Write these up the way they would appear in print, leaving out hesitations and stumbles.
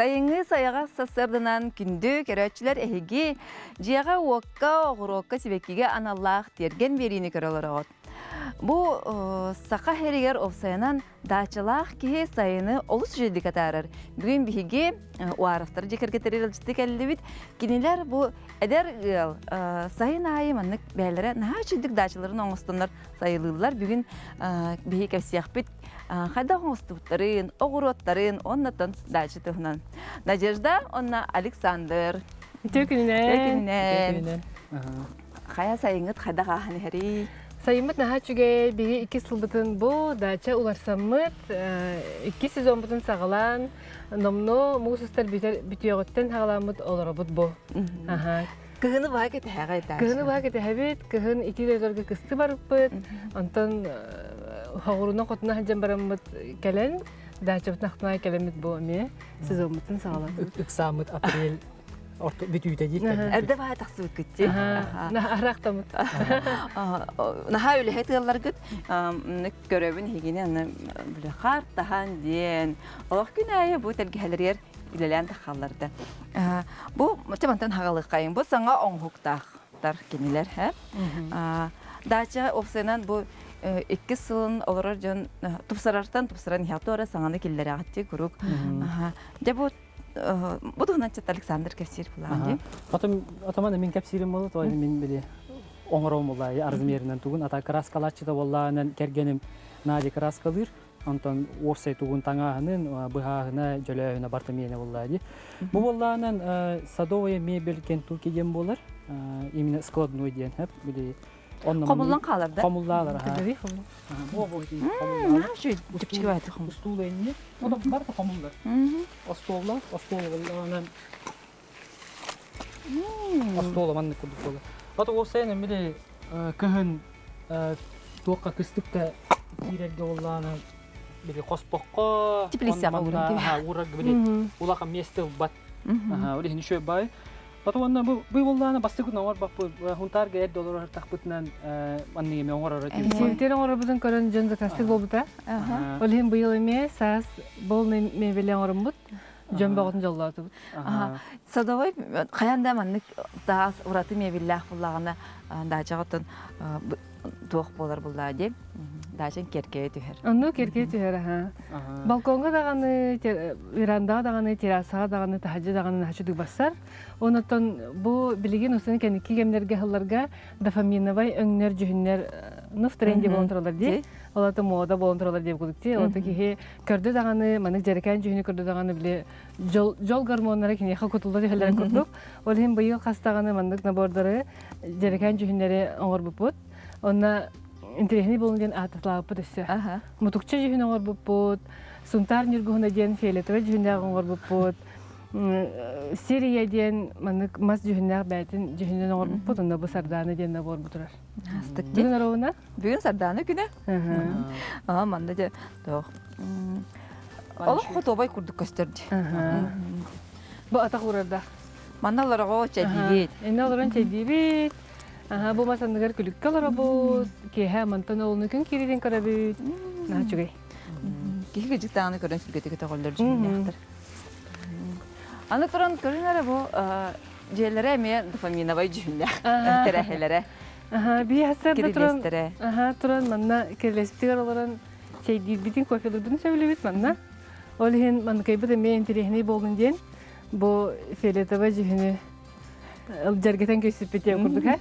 Sayıngı sayağa sasırdınan kündü keröçüler ehigi, ciyağa uokka oğurokka sibekkiге anallah tergen verini körülür oğut. Bu saqa heriger ofsayanan dağçılaq kihe sayını olus jedik atarır. Bugün bihigi uarıftarı jekergeterir ilçitik ellibit. Kiniler bu eder sayın ayı manlık beylere naha jedik dağçıların oğustunlar sayılırlar. Bugün bihi kevsiyakbit Хада хостуттарын, огуроттарын, оннатан дальше тугнан. Надежда, онна Александр. Төкүнүнен. Хая сайыңыт хада хаханы хери. Сайымыт наха чүге биги 2 сылбытын бу дача уларсаммыт 2 сезон бутын сагалан номно мусустар бүтөгөттен хагаламыт олоробут бу. Кыгыны баа кете хагайта. Кыгыны баа кете хабит, кыгын итилерге кысты барыппыт. Антон хагуруна котуна хаджан бараммыт келен, дача бутнахтына келемит бу эме сезон бутын сагалан. Ыксамыт апрель орто бүтүүтэ дейт. Эрде баа таксыбыт кетти. Арактамыт. Наха үле хетеллар гыт көрөбүн хигине аны биле хар тахан ден. Олох күнайы бу телгелер илелән тахалларда. Бу математан хагалык кайын. Бу саңа оңхуктактар кинилер, һә? Дача опсенан бу 2 сылын олорор жон тупсарартан тупсаран хатора саңаны киллер агатты күрүк. Де бу дунача Александр Кевсир булаган. Потом атаман мен кепсирим болот, ой мен биле оңором булай арзмеринен тугун ата краскалачы да болланан кергеним нади краскалыр. Антон орсай тугун таңаһынын быһаһына жөлөһүнө бартамиене буллади. Бу болланан садовая мебель Кентукки дем болар. Именно складной ден хеп биле Комуллан каларда. Комуллалар. Бу комуллар. Нашы жипчиге байтыр комул. Стул эйне. Ода бар да комуллар. Остоллар, остолларнан. Остоллар манны курдук болар. Ата орсайны биле кыһын туакка кыстыкта кирерге болланы биле коспокко теплиса болурун урак биле улака месте бат уле нишө бай потом бу болланы бастыгын ор бап хунтарга эд доллар тахпытнан анны эме оңор орот силтер оңор бутун көрөн жон закастык болбута олем быйыл эме саас болны мебеле оңорумбут жон багытын жоллатып Садовой каянда маннык таас ураты мебеллах буллагына дачагатын туох болар булла деп дачын керкее түһер. Онну керкее түһер ха. Балконга даганы, верандага даганы, террасага даганы, тахажы даганы хачыдык бассар. Онотон бу билеген усын кеники кемнерге хылларга дофаминовый өңнөр жүһүннөр нуф тренди болон туралар ди. Олата мода болон туралар деп кудукти. Олата ки көрдө даганы, манык жерекан жүһүнү көрдө даганы биле жол гормоннары кини хакутулда дихелер курдук. Ол хем быйыл хастаганы мандык набордары жерекан жүһүннөрү оңор бупут. Онна интересный болунден ататлааппыт өссө. Мутукча жүһүн оңор буппут, сунтар нюргуна ден фиолетовый жүһүннөр оңор буппут. Сирия ден манык мас жүһүннөр байтын жүһүннөр оңор буппут, онда бу сарданы ден набор бутурар. Астык ди. Бүгүн аровуна? Бүгүн сарданы күнө. Манда же тох. Олох хотобай курдук көстөрдү. Бу атак урарда. Манналарга чадибит. Эне олорон чадибит. Бу масандыгар күлүккө олоробут, кеһэ мантан олуну күн кириден көрөбүт. Начугай. Киһиге жыктааны көрөн сүргөтүгө тоголдор жүнүктөр. Аны туран көрүнөрө бу жерлере эме дофаминовый жүнүнө терехелере. Би хасар туран. Туран манна келеспитер олорон чейдибитин кофелердин сөйлөбүт манна. Ол хен манкай бу мен терехни болгон ден бу фиолетовый жүнү жергетен көсүппете курдук ха.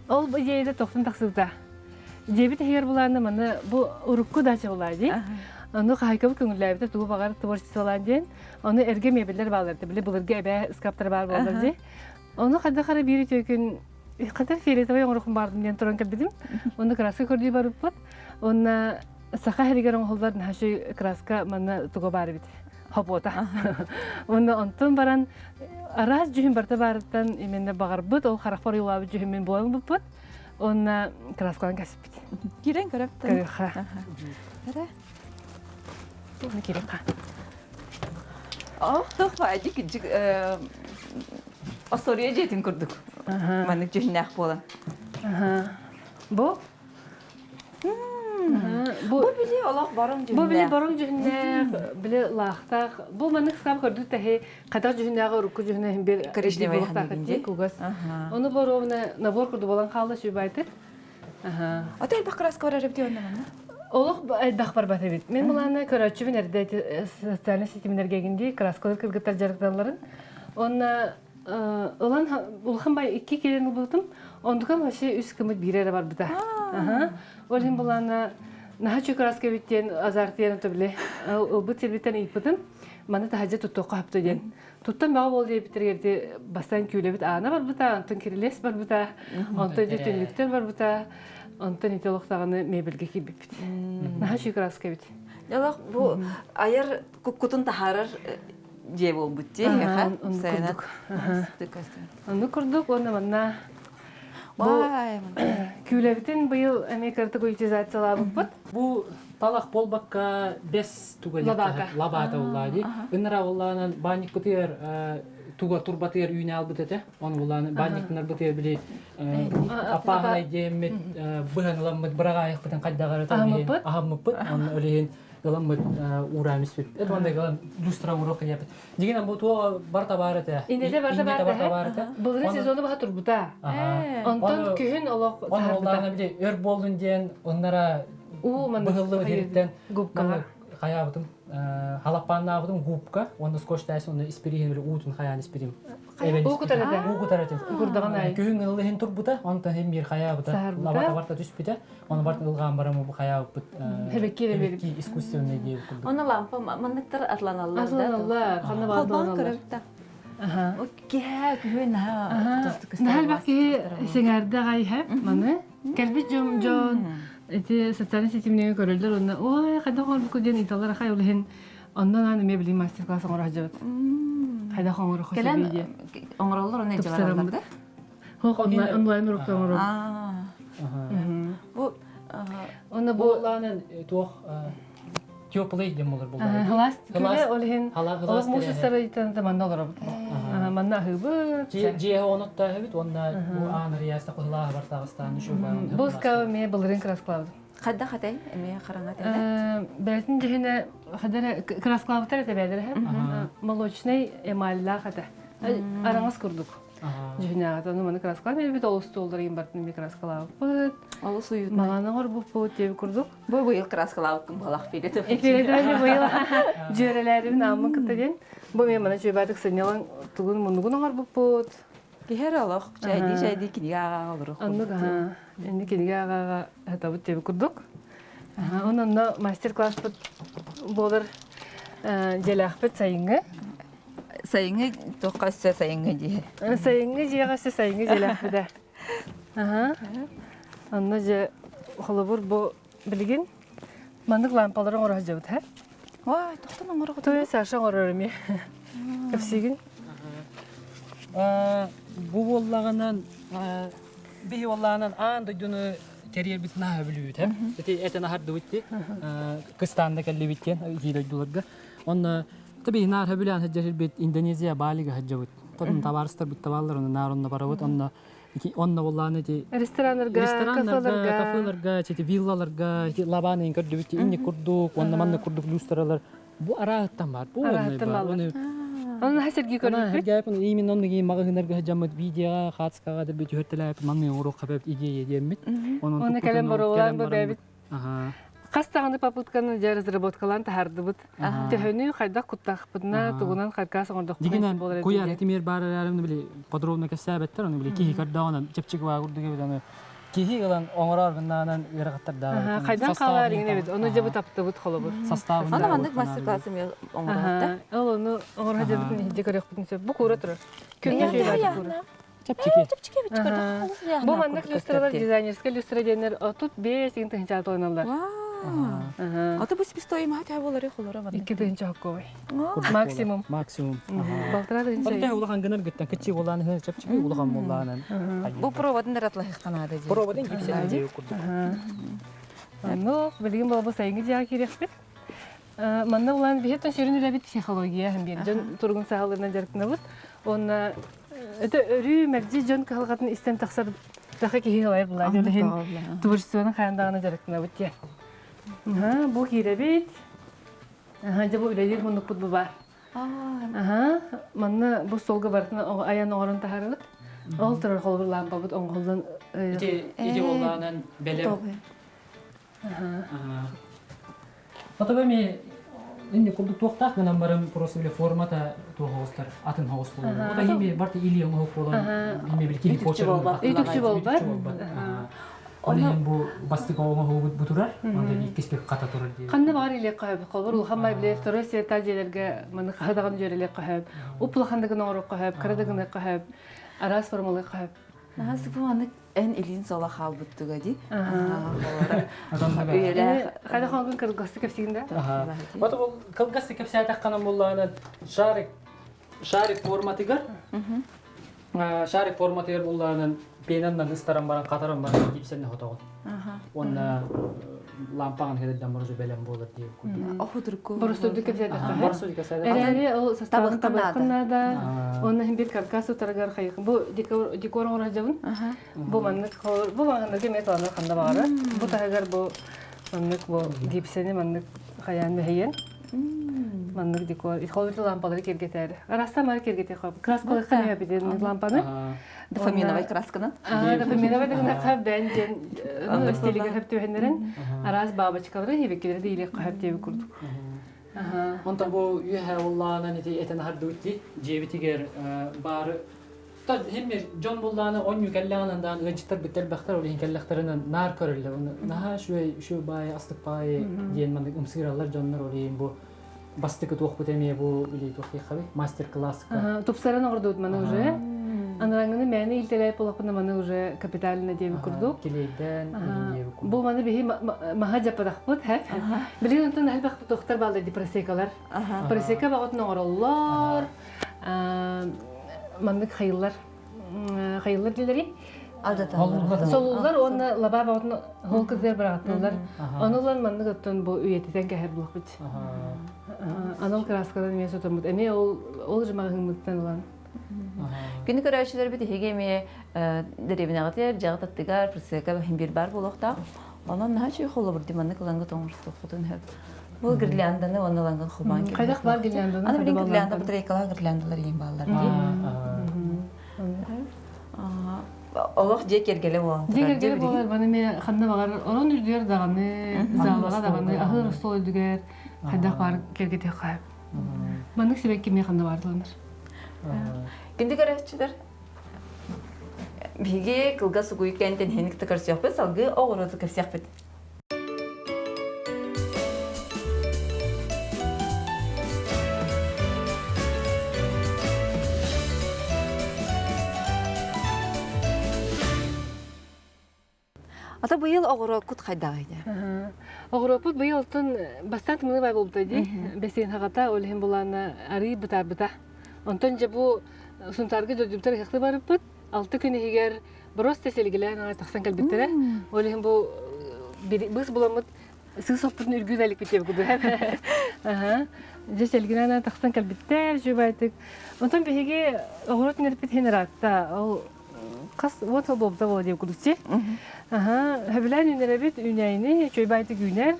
Ол бу жейде тоқтын тақсызда. Жебит хер буланы мана бу урукку дача булады. Аны хайкабы көңүлләбите тугу багар творчестволан ден. Аны эрге мебеллер баларды. Биле булырга эбе скаптар бар болду ди. Аны кандай кара бири төкүн кадар фиолетовый оңрукун бардым ден туран келдим. Аны краска көрдү барып бат. Аны саха хергер оңголдардын хашы краска мана тугу бар бит. Хобота. Аны онтон баран араз жүһүн барта барыттан именде багарбыт, ол харахпар юлабы жүһүн мен бойлун буппут. Онна краскалан касыппыт. Кирен көрөптү. Көрөха. Эре. Туны керека. Тох файдик Астория жетин курдук. Манык жүһүннак бола. Бу Бу биле олох барың Бу биле барың жүһүннәк, биле лахтак. Бу манык скам көрдү тәһи кадак жүһүннәгә урукку жүһүнә бер Коричневый кугас. Оны боровна набор курду болан халда шүбайтыр. Ага. Отель бакраска барар бит оннамана. Олох айдах бар бата бит. Мен буланы көрөчү мен эрдә социаль сетимнәргә гинди краскалар кыргыттар жарыктарларын. Онна олан улхан бай 2 келен булдым. Ондукан вообще үс кымыт бирере бар бута. Ага. Олин буланы нахачу краска биттен азартыян төбле. Бу тербитен ипидим. Маны тахажа туттока хапты ден. Туттан бага бол дип битергерди бастан күлебит ана бар бута, антын кирилес бар бута. Антын детенликтер бар бута. Антын ителоктаганы мебелге кибит. Нахачу краска бит. Ялах бу айыр куккутун тахарар же бол бутти, ха. Сайнат. Аны курдук, оны манна. Вай. Күлебитин быйыл Америкада гоитизациялабык бут. Бу талах болбакка бес туга лабата уллади. Иннара улланан банник бутер туга турбатер үйне албытete. Он улланы банниктер бутер били апагай демет быганыламыт брага айыктан кайдагарата билен. Ахаммыппыт. Он олен галамыт урамис бит. Эдвандай галам люстра урок япыт. Дигенен бу туга барта барата. Индете барта барата. Булрын сезону баха турбута. Онтон күһүн олок сарбыта. Улланы били өр болдун ден оннара быгыллы дерттен губка хаябытым. Халапанна бутум губка. Онда скоштайс онда испирин били утун хаян испирин. Угутарате. Курдаган Күһүн ыллыһын турбута. Онда хем бир хаябыта. Лабата барта түспүтэ. Оны барта ылган барамы бу хаябыт. Хебеккеле бери. Искусственный дей. Оны лампа мандыктар атланалар. Атланалар. Каны бааланалар. Ага. Окей, күн ха. Нахал баки сеңәрдә гайһә. Маны кәлби жон эти социаль сетимне көрөлдөр. Онда ой, кайда хор бу ден италар хай улын. Ондан аны мебели мастер класс оңора жабыт. Кайда хор хосебиде. Оңоролор не жабалар да? Хок онлайн урок оңора. Бу оны бу Булланын туох теплый дем болар булар. Халас күле олын. Олос мусустары итен тамандалар. Манна хыбы. Же онотта хебит онда бу аныр яста кылаа бартагыстан шу баан. Буска ме булрын красклав. Хадда хатай эме караңа тенде. Бәтин дихне хадара красклавтар табадыр һәм молочный эмальла хата. Араңыз курдук. Жинагат аны маны красклав бит ол столдарын бартын ми красклав. Алыс уют. Мана гор бу потеп курдук. Бу быйыл красклав кым балак берет. Эфирде быйыл жөреләрен намын кытыган. Бу мен мана чөбәдик сынялан тугун мундугун гор бу пот. Кихер алах жайды кинига алыр. Аннуга энди кинига ага хатабыт теб курдук. Онун мастер-класс болар желахпет сайынга. Сайынга токкасы сайынга ди. Сайынга жегасы сайынга желахпеда. Анна же холобур бу билген мандык лампаларын орах жабыт, ха? Ой, токтон оңорго. Той саша орорме. Кепсигин. Бу боллаганан би боллаганан анды дүнү керьер бит на билүүт хэ. Эти этена харды битти. Кыстанда келли биттен жийдэ дуларга. Онна таби нар хабилан хаджер бит Индонезия Балига хаджабыт. Тодун табарыстар бит табаллар онна наронна барабыт. Онна боллаганы ти ресторандарга, кафеларга, ти виллаларга, ти лабаны көрдү бит. Инни курдук, онна манна курдук люстралар. Бу араттан бар. Бу онна Onun hasırgı görüntü. Gerçekten imin onun gibi magazinler jamat video khatskaga da bir hörteler manne uruk kabep ideya edemit. Onu kalem borulan bu bebit. Aha. Kastağını paputkanın jarı разработкалан тахарды бут. Төһөнү кайда куттак бутна тугунан кайкас оңдок. Дигенен куяр этимер бараларымны биле подробно кесабеттер оны биле кихи кардаган чепчик вагурду gibi аны кихи галан оңорор гыннан ярагаттар да. Кайдан калар ине бит. Оны жабы тапты бут холобур. Составында. Аны мандык мастер-классы ме оңоротта. Ал оны оңора жабытын хиде көрөк бутун. Бу кура турар. Күнгө жөйбат кура. Чепчики бит көрдүк. Бу мандык люстралар дизайнерский люстра денер отут 5 тыгынча тойналар. Аты бу спистоим хата болары холора бат. 2 тыгынча хаккой. Максимум. Балтыра тыгынча. Онда улахан гынар гыттан кичи уланы хэ чепчики улахан болланан. Бу проводын ратлах канада. Проводын гипсен дей курдук. Ну, билген болбо сайынгы жаа керекпит. Манна улан бихеттен сөрүнүлө бит психология һәм бир жон тургун сагаларынан жарыктына бут. Онна это өрү мерди жон калгатын истен таксар даха кихи алай булай. Творчествонун кайындагына жарыктына бут. Бу киребит. Жабу үлелер мундук бут бар. Манна бу солга бартына аян оңорун тахарыт. Ол турар холбур лампа бут оңголдан Иде олланан белем. Ата бами инде кулду тоқтақ гынан барым просто биле формата тоғыстар атын хауыс болу. Ота химе барты или оңох болу. Химе бил кили почер. Үтүкчү болбар. Оны бу бастык оңох бутурар. Анда икеспек ката турар ди. Канны бар иле кайбы. Колбур ул хаммай биле второй тажелерге маны кадаган жөреле кайбы. Уплахандыгын оңору кайбы, кырадыгын кайбы. Арас формалы кайбы. Нахас бу аны эн илин сола халбыттыга ди. Кайда хангын кыргасты кепсигинде. Бата бул кылгасы кепсия такканан булланы шарик форматыгар. Шарик форматыгар булланы пенандан ыстаран баран катаран баран гипсенне хотогон. Онна лампаң хеден баржу белем болот ди. Охудурку. Просто кепсия таккан. Барсу дикасада. Эрере ол составын табакканда. Онна хим бир каркасы таргар хайык. Бу декор оражабын. Бу маннык бу маннык металлар канда бары. Бу тагар бу маннык бу гипсени маннык хаян мехен. Маннык декор. Холбур лампалары кергетер. Араста мар кергете кап. Краскалы кanya биден лампаны. Дофаминовый красканы. Дофаминовый дегенде кап бенжен. Аны стилиге хеп төһеннәрен. Арас бабачкалары хебекелер диле кап деп курдук. Онта бу юха улланы нети этен хардути жебитигер бары та хемме жон булланы он юкалланандан ыжтар битер бахтар олин келлахтарынан нар көрүлө. Наха шу бай астык бай диен мандык умсыралар жоннор олин бу бастык туох бутеме бу или туох хабы мастер класс. Тупсаран ордут маны уже. Анраңны мәне илтелеп болакны маны уже капиталына деп курдук. Келейден деп курдук. Бу маны бихи махаҗа падахпут һәм. Билен онтан әлбәт доктор балды депрессиякалар. Депрессияка багытны ораллар. Мандык хайыллар. Хайыллар дилери. Солулар оны лаба багытны хол кызлар бараттылар. Анылан мандык оттан бу үететен кәһәр булып бит. Аныл краскадан мен сотомут. Эме ол жымагымыттан улан. Күнү көрәчләр бит хегеме деревнагатер жагыттыгар пресека химбир бар болохта. Анан нәче холы бер диманны кылангы тоңырсты хутун һәр. Бу гирлянданы онланган хубан. Кайдак бар гирлянданы? Аны билен гирлянда бутрайкалар гирляндалар ем баллар. Аллах декергеле була. Декергеле булар. Баны мен ханна багар. Орон үрдер даганы, залага даганы, ахыр стол үрдер. Кайдак бар кергете кайып. Баны себек кеме ханна бардылар. Кинди көрәчләр биге кылга сугуй кентен хеник тикерсәк бит, салгы огыры тикерсәк бит. Ата быйыл огыры кут кайда иде. Огыры кут быйыл тон бастан мыны бай булды ди. Бесен хагата олһен буланы ари бита. Онтон же бу сунтаргы дөдүптөр хакты барып бут. 6 күн егер просто селгелән аңа тахсан калбиттере. Олһен бу быз буламыт сыз соптун үргүзәлик битеп куды. Же селгелән тахсан калбиттер жубайтык. Онтон беге огыры нерпит генератта. Ол кас вот болбда бол деп кудучи. Хәбилән нербит үнәйне чөйбайтык үнәр.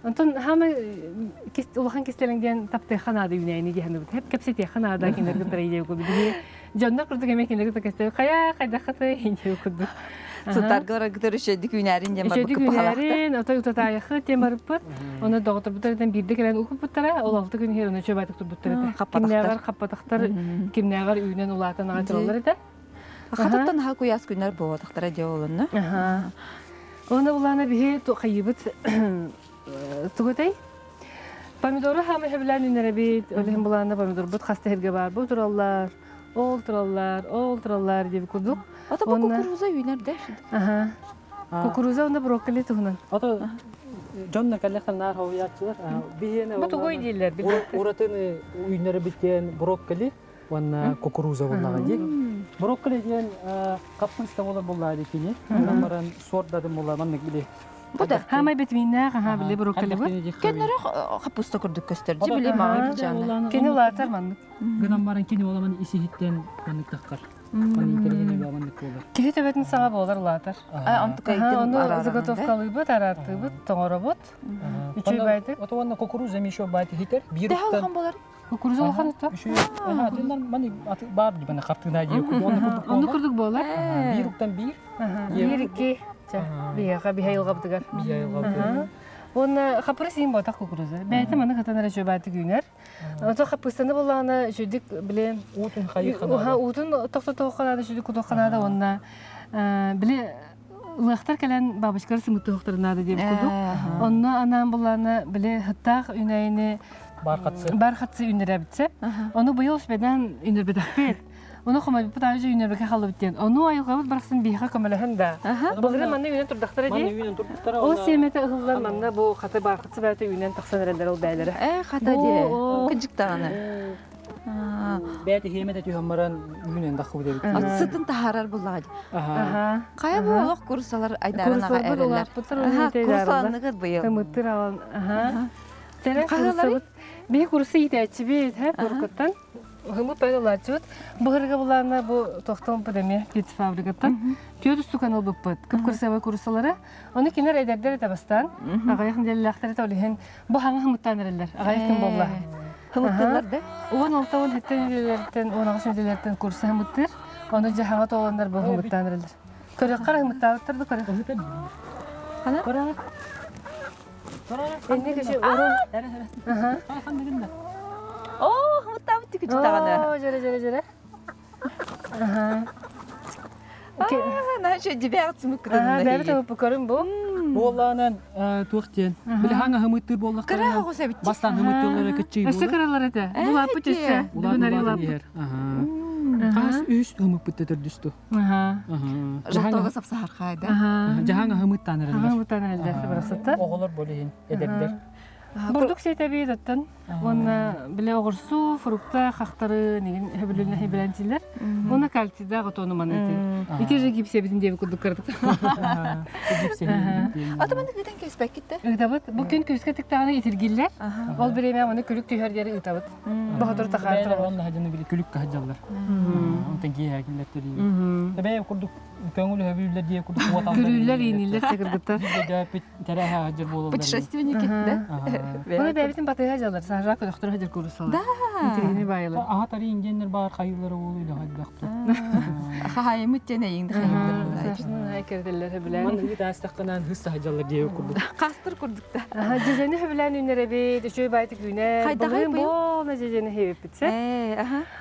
Онтон хама улахан кестелеңден тапты ханада үнәйне дигән бит. Хәп кепсете ханада киндер гытрый деп куды. Жонда курдук эме киндер гытрый кайда хаты деп куды. Сутаргара гытрый дик үнәрин дем бар бу капалакта. Үнәрин ата утатайхы темарып бут. Оны доктор буттардан бирде келен укуп буттара. Ол 6 күн херне чөбайтык буттара. Кимнәгәр каппатактар, кимнәгәр үйнән улатан агырлар иде. Хататтан ха куяс күннәр булатактара диолны. Оны буланы бихе кайыбыт тугытай. Помидоры хамы хәбилән нербит, олен буланы помидор бут хаста херге бар. Бу тураллар, ол тураллар дип курдук. Ата бу кукуруза үйнәрдә. Кукуруза онда брокколи тугынан. Ата жонна каллаханнар хавыячылар. Бихене Бу тугой диләр. Уратыны үйнәре биткән брокколи, ванна кукуруза булган ди. Брокколи дигән капуста булар дикене. Намаран сордадым булар маннык биле. Бу да хамай битминнәр, ха биле брокколи бу. Кеннәре капуста күрдүк көстәрди биле мага бит җаны. Кене улар тарманды. Гынан баран кине оламан иси хиттен маннык таккар. Маны интерегене баманнык болар. Киһи төбөтүн саҥа болар улаатар. Ону заготовкалыйбыт, арартыйбыт, тоҥоробут. Үчүй байды. Ото ванна кукуруза мишо байды хитер. Дэ халхан болар. Кукуруза олхан утта. Тендар маны бар дибана каптына дие курдук. Ону курдук болар. Бируктан бир. Бир икки. Бияга бихайылга бутыгар. Бияйылга. Оны хапыры син ботак кукуруза. Бәйте маны хатанара жөбәти күнәр. Ото хапыстаны булганы жөдик биле Утун хайыхана. Утун тохтохканада жөдик кутохканада онна биле лыхтар келен бабышкар сымыттохтарнада деп кудук. Онна анан буланы биле хаттак үнәйне бархатсы үнәрә битсе. Оны быел бедан үнәр бедәхбет. Оны хомай бутаа жö үнәр бекә халып биттен. Оны айылгабыт барсын биха камалаһын да. Булгы манны үнән турдактар ди. О семете ыллар манна бу хаты бархатсы бәте үнән таксан рәдәр ул бәйләре. Хата ди. Кыжыктаганы. Бәте хемете түйәммаран үнән даху дип. Атсытын тахарар буллагы. Кая бу олох курсалар айдарынага эрелер. Курсаларны быйыл. Тымыттыр алан. Тәрә курсы. Би курсы итәчи бит, һә, куркыттан. Хымы пәйләләчүт. Быгырга буларна бу тохтон педеме пицца фабрикаттан. Түйөт стукан алып бит. Күп курсавы курслары. Аны кинер әдәрләр табастан. Агаяхын дәлләхтәре толиһен. Бу хаңа хымыттан эрелер. Агаякын булла. Хымыттылар да. 16 хеттән 19 курсы хымыттыр. Аны җаһанга толгандар бу хымыттан эрелер. Көрәк кара хымытталыктыр да көрәк. Хана? Көрәк. Энне кеше ора. Хымыттан бит кыжыктаганы. Жere. Наша дибәгәт микрон. Бәбе табып көрүн бу. Болланан туктен. Биле ханга хымыттыр боллак. Кыра гыса бит. Бастан хымыттылары кичи Өсө каралар эте. Бу апы төсө. Кас үс хымыттыр дүстү. Жактага сапсахар кайда. Жаһанга хымыттан эрелер. Хымыттан эрелер барасытта. Оголор болейин эдерлер. Бурдук сетеби даттан. Онна биле огурсу, фрукта, хактары, неген хебелүнө хебелентилер. Оны кальцийда готону манете. Итеже гипсе битин деп кудук кырдык. Гипсе. Атаман неден кеспек китте? Ытабыт. Бу күн көскө тиктаганы итиргиллер. Ол биреме аны күлүк түйөрдери ытабыт. Баһадыр тахартыр. Онна хаҗаны биле күлүк хаҗалар. Онтан гия килдер. Табай курдук көңүл хебелүлөр дип курдук ватан. Күрүллөр инилер чекирдиктер. Дәпит тәрәһә хаҗыр болалар. Путешественник китте. Оны бәбитин батыга жалар. Сарак доктор хаҗыр курсалар. Да. Интерени байлар. Ага тари ингеннер бар кайылары болуйду хаҗдактыр. Хаяймыт жана инде хаяймыт. Сашны хайкерделер билен. Ман бит астакынан хысса хаҗалар дип курдук. Кастыр курдукта. Жежени хебелен үнеребе, дөшөй байтык үнер. Кайдагай бу? Бу жежени хебеп битсе.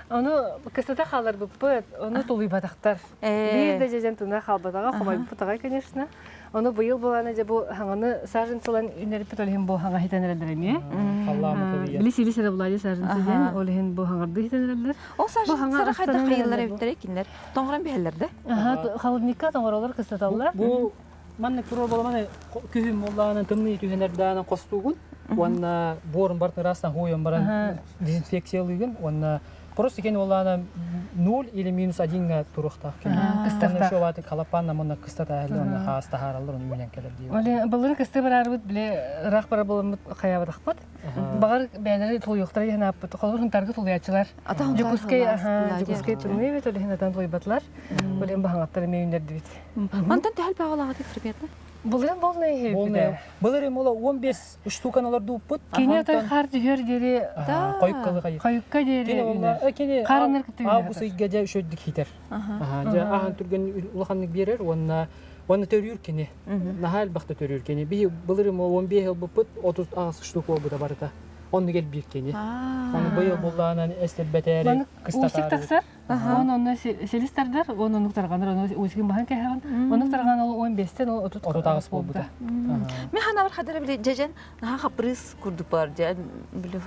Аны кыстата халар буппыт, аны тулуй батактар. Бир де жежен туна халбатага хомай бутага, конечно. Аны быйыл буланы же бу хаңаны сажын сылан үнереп толһин бу хаңа хитенердер эме. Аллаһы тәбия. Биле силе булады сажын сылан, олһин бу хаңарды хитенердер. О сажын сара кайда кыйыллар эптер киндер. Тоңгран бәһәлләрдә. Халыбника тоңгыралар кыстаталар. Бу манны курол боламаны көһүм молланы тымны түйенердән костугун. Онна борын бартын растан хойон баран дезинфекциялыгын. Онна просто кен оланы 0 или -1 турукта. Кыстата шоваты калапанна монна кыстата әле онна хаста харалар оны юнен келер дип. Оле булын кысты барарбыт биле рахбара булын хаябадакпат. Багар бәйләре тул юктар яна апты. Колларын таргы тул ячылар. Жукускай турмый бит оле хинатан той батлар. Оле багаттар мейнер дибит. Антан тәһәл багалага тикребетне. Булын болны хебиде. Булары мола 15 штуканалар дуппут. Кине той хар дигер дере Койккалыга. кайыкка дере. Кине болла кине Карыныр кытты. Август гәҗә шөддик хитер. Ахан турган улаханны берер, онна төрүр кине. Нахал бакта төрүр кине. Би булары мо 15 ел буппут 30 агыс штук болду барата. Онны гел бир кине. Аны быйыл булланан эстеп бетәре Усик таксар. Оны селистердер, оны нуктаргандар, оны усигин бахан кайган. Оны тарган ол 15тен ол 30 агыс болду. Мен хана бар хадара биле жежен наха хапрыс курдук бар же биле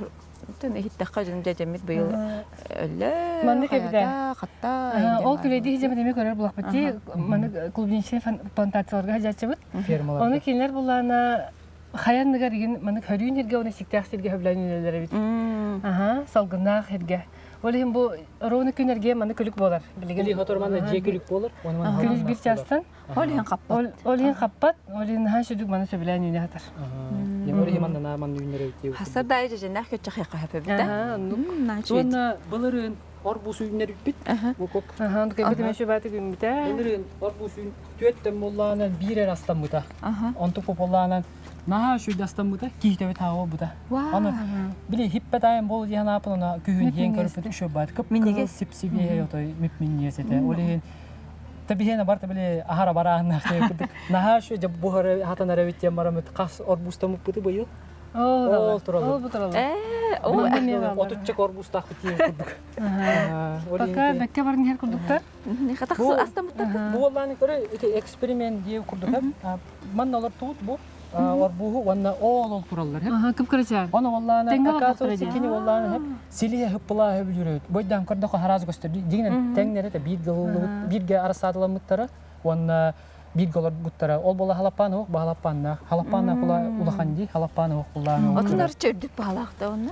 тен хиттакка жем жежемит быйыл өллө. Манды кебиде. Хатта. Ол күледи жеме деме көрөр булак бити. Маны клубничный плантацияларга жачыбыт. Оны кинлер буллана хаянныгар ген маны көрүн ерге оны сиктәксилге хөбләнүләре бит. Салгынак ерге. Олем бу роны күнерге маны күлүк болар. Биле хаторманда же күлүк болор. Күлүк бир частан. Олен каппат. Олен каппат, олен хашыдык маны сөбеләнүне хатар. Олем манда маны юнере бит. Хасарда жежен нах көчө хайка хапе бит. Онна буларын арбуз үйнер бит. Бу кок. Ага, кайбыт мен шөбаты күн бите. Оларын арбуз үйн төттем болланан бирер астан бута. Аха. Онтук болланан наха шүйд астан бута, кийтебе тагы бута. Аны били хиппе дайым бол яна апына күн ен көрүп шөбат. Көп Минеге сипсибе отой мипминнесете. Олеген табиһена барта биле ахара бараанна кепдик. Наха шу жаб бухары хатана ревитте марамет кас арбузтамык бути быйыл. Ол туралы. Ол туралы. Отуччак арбуз тахтие курдук. Пока бекке барын хер курдуктар. Хатаксы астамыттар. Бу олланы көрө эксперимент дип курдук. Ман олар тут бу арбуху ванна ол тураллар. Ага, кып кырача. Оны олланы Теңге акациясы кини олланы хеп силие хыппыла хөп жүрөт. Бойдан көрдө хараз көстөрдү. Дигинен теңнере бир гылы бирге арасадыламыттары. Ванна бир голор буттара. Ол бола халапаны ок, халапанна кула улаханди, халапаны ок куланы. Отунар чөрдүп балакта онна.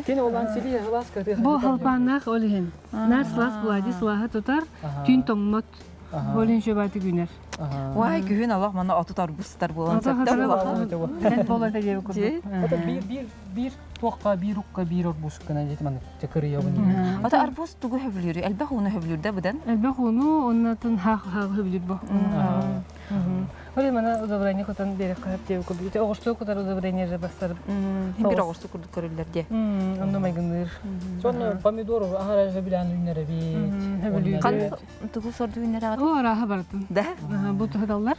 Кини олланы силие хылас кырды. Бу халпаннак олген. Нар слас булади слаха тутар. Түн тоңмот. Олен шөбаты күнер. Вай күн Аллах мана аты арбузтар болгон сакта Аллах. Нет болот деп курдук. Ата бир туакка, бир укка, бир арбуз кына жети мана чакыры ябын. Ата арбуз тугу хөблүрү, элбах уну хөблүрдө будан. Элбах уну оннатын хак хөбүлүр бу. Оле мана удобрение котан берек кап деп курдук. Огосту котар удобрение же бастырып. Бир огосту курдук көрүлөрдө. Онда майгыныр. Сонна помидор ахара хөбүлән үннәре би. Кан тугу сорду үннәре агат. О, раха бартын. Да. Бу тухадаллар.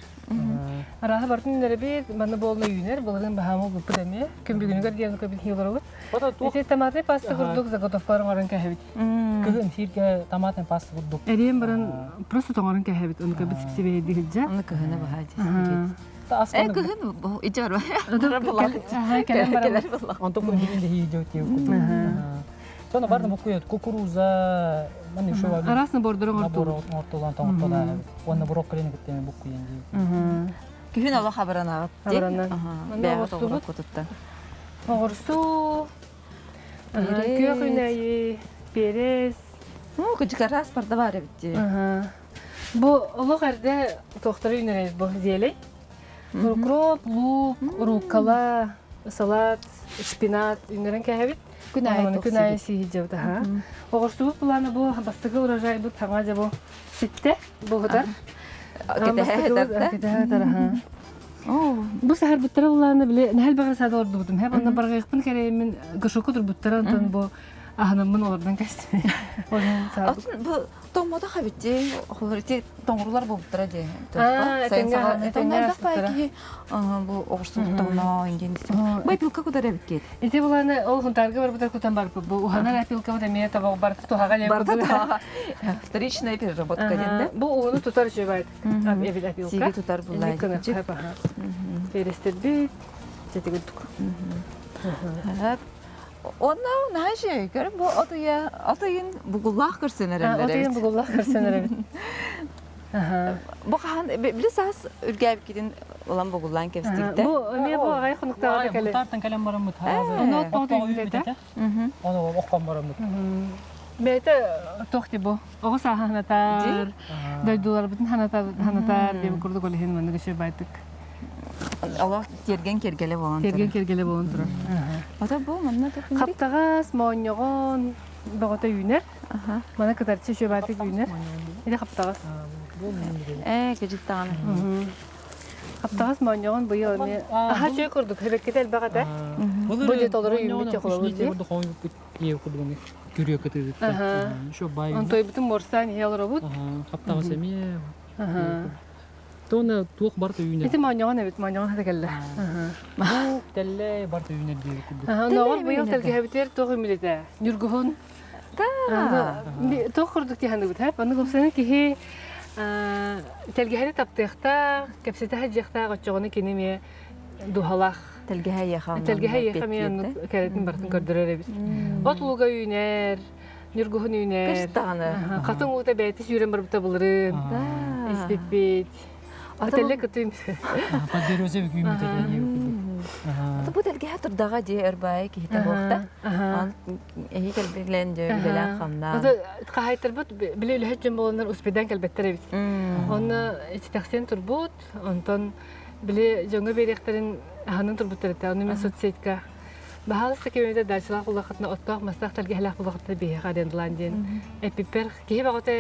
Раха бартын үннәре би мана болна үннәр, булган баһамы бу педеме. Кем бүгүнү гардиан кабит хилоролу. Ата туак Эти томаты паста курдук, заготовкаларын орын кәһәбит. кыгын сирге томатын паста курдук. Эрем баран просто тоңорын кәһәбит. Оны кабит сипсибе дигилҗә. Аны кыһына баһа. Аскан Кыһын ижар ба. Ага, кәләм баран. анток дигинде хиҗо тип курдук. Сонна барды мукуят кукуруза, мани шова. Арасын бордорон орту. Набор ортолан тоңтола. Онна брокколини кеттеме букуен. Кыһын Аллах хабаран агат. Хабаранан. Бәгә тограк котутта. Огурсу. Көкүнәйи, перес. Ну, кыжкарас барда бар бит. Бу улуг әрде тоқтары үйнерес бу зелей. Укроп, лук, руккала, салат, шпинат үйнерен кәһәбит. Күнәй сиһиҗәбит. Огурсу буланы бу бастыгы урожай бу таңа жабу ситте бу хатар. Бу сәһәр буттара буланы биле нәһәл бага сада орду бутум. Һәм аны баргыйкпын кәрәй мен гышыку тур буттара антан бу ахнамын олардан кәсте. Атын бу томода хабитти, холорити тоңрулар булыптыра ди. Бу огурсу томно инген. Бай пилка кудара бит. Эти буланы ол хунтарга бар бутар кутан бар. Бу ухана пилка да мия таба бар тухага не бар. Вторичная переработка динде. Бу уну тутар жебайт. Эбиле пилка. Сиги тутар булай. Перестербит. Жетигүттүк. Онна нәҗи, көрүп бу атыйын бугуллах кырсыныр. Атыйын бугуллах кырсыныр. Бу хан билесәс үргәп кидин улан бугуллан кепстикте. Бу мен бу агай хунуктага келе. Тартан калам барамыт хазыр. Оны отпау үймүлете. Оны оккан барамыт. Бете тохти бу. Огыс аханатар. Дойдулар бүтүн ханатар деп курдук оле хен маны кеше байтык. Аллах терген кергеле болгон. Терген кергеле болгон тура. Ата бу манна тохин. Каптагас мооньогон богота үйнер. Мана кытарчы шөбаты үйнер. Иде каптагас. Кежиттаган. Каптагас мооньогон быйыл эме. Аха чөй курдук. Хебеккете элбагата. Бу же толору үймүтө колобу ди. Күрөк кетет. Шо бай. Онтой бүтүн морсан хелробут. Каптагас эме. Тона туох барты үйнер. Эти мооньогон эбит мооньогон хата келле. Бу телле барты үйнер дип курдук. Ногор быйыл телге хебитер тох эмилете. Нүргүхүн. Тох курдук тиһанды бит. Аны гопсаны кихи телгеһени таптыхта, кепсете хаҗыхта гочогоны кинеме духалах. Телгеһе яхам. Телгеһе яхам кәрәтин бартын көрдөрөр бит. Отлуга үйнер, нүргүхүн үйнер. Кыстаны. Катын ута бәйти сүрен бар бута булырын. Испеппет. Ателле кытым. Падерозе күмүтө дип. Ата бу телгеһе турдага ди эрбай кихите вакта. Эһи келбегленде белән хамна. Ата кахайтыр бут биле үлһәҗен болганнар успедан келбеттер бит. Онны итәксен турбут, онтон биле җоңга беректерин ханын турбуттар та, аны мен соцсетка Бахалысты кемеде дачылақ бұлақытына оттақ мастақ тәлге әлақ бұлақытына бейе қаденділан дейін. Әппепер кейі бағыты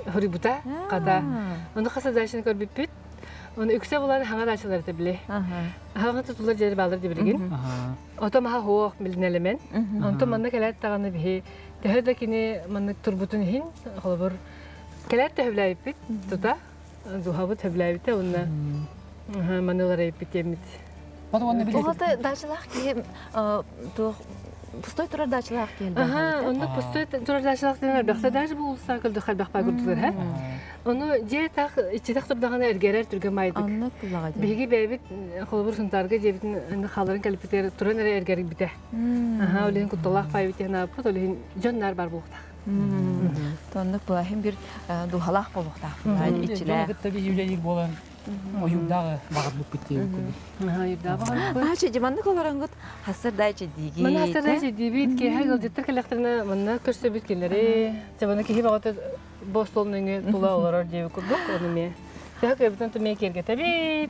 хүрибута қада. Оны қасы дачыны көрбеппет. Оны үксе боланы хаңа дачылар әті біле. Хаңа тұтылар жері балыр де білген. Ото маха хоқ білінелемен. Онты манна кәләт тағаны бейе. Тәхірді кені манны тұрбутын хин. Қолыбыр кәләт тәхібләйіппет. Тұта. Зухабы тәхібләйіпті. Онна манылар әйіппет емет. Оғалты дачылақ кейім, пустой тұрар дачылақ кейім. Оны пустой тұрар дачылақ дейін әрбіқта дәжі болса күлді қалбақ бай күрділер, Оны же тақ, ичетақ тұрдағына әргерер түрген майдық. Анны күлаға дейін. Беги бәйбіт қолыбыр сұнтарға жебітін қаларын кәліпетер тұран әрі әргерік біте. Олеген күтталақ бай бітен апыт, олеген жонлар бар болуқтақ. Тонны бұлахын бір дұғалақ болуқтақ. Ичілі. Оюмдағы бағыт бұп кетті. Ачы, жеманды қолараңғыт хасыр дайчы дейгі. Мен хасыр дайчы дейбейт, кей хағыл жеттір кәліқтеріне мұнна көрсі біткелері. Жеманды кей бағыты бос толыныңы тұла оларар дейбі күрдік, оны ме. Тәк өбітін түме керге тәбейт.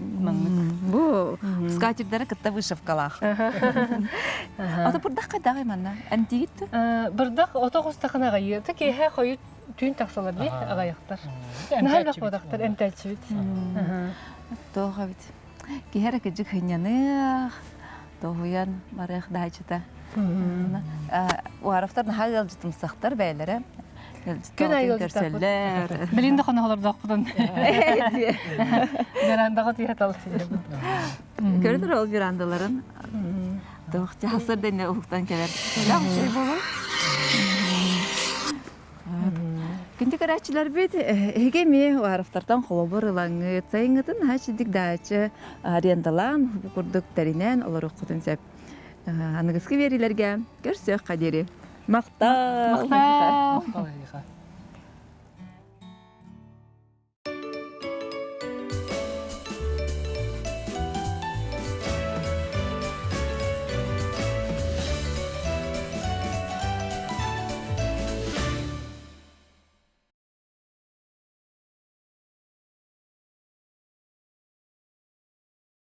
Бұл скатирдері кітті вышывкалақ. Ата бұрдақ қайдағы манна? Әнтегітті? Бұрдақ ото қостақынаға ерді, кей хақ ойыт түйін тақсалар бейт, ағаяқтар. Нәл бақ бодақтар, әнтәлчі бейт. Тоға бейт. Кейхәрі кәжік хынянық, тоғыян барық дайчыта. Уарыфтар нәхал елжітім сақтар бәйлері. Күн айыл көрсөллер. Білінді қана олар дақпыдан. Верандаға тиет алып. Көрдір ол верандаларын. Тоқты хасыр дәне ұлықтан келер. Лақ şey болу. Күнді көрәтшілер бейді, әге ме уарыфтардан қолыбыр ұлаңы, цайыңытын хашидік дайчы арендалан, күрдік тәрінен олар ұқытын сәп. Анығызғы верилерге көрсек қадері. Мақтау!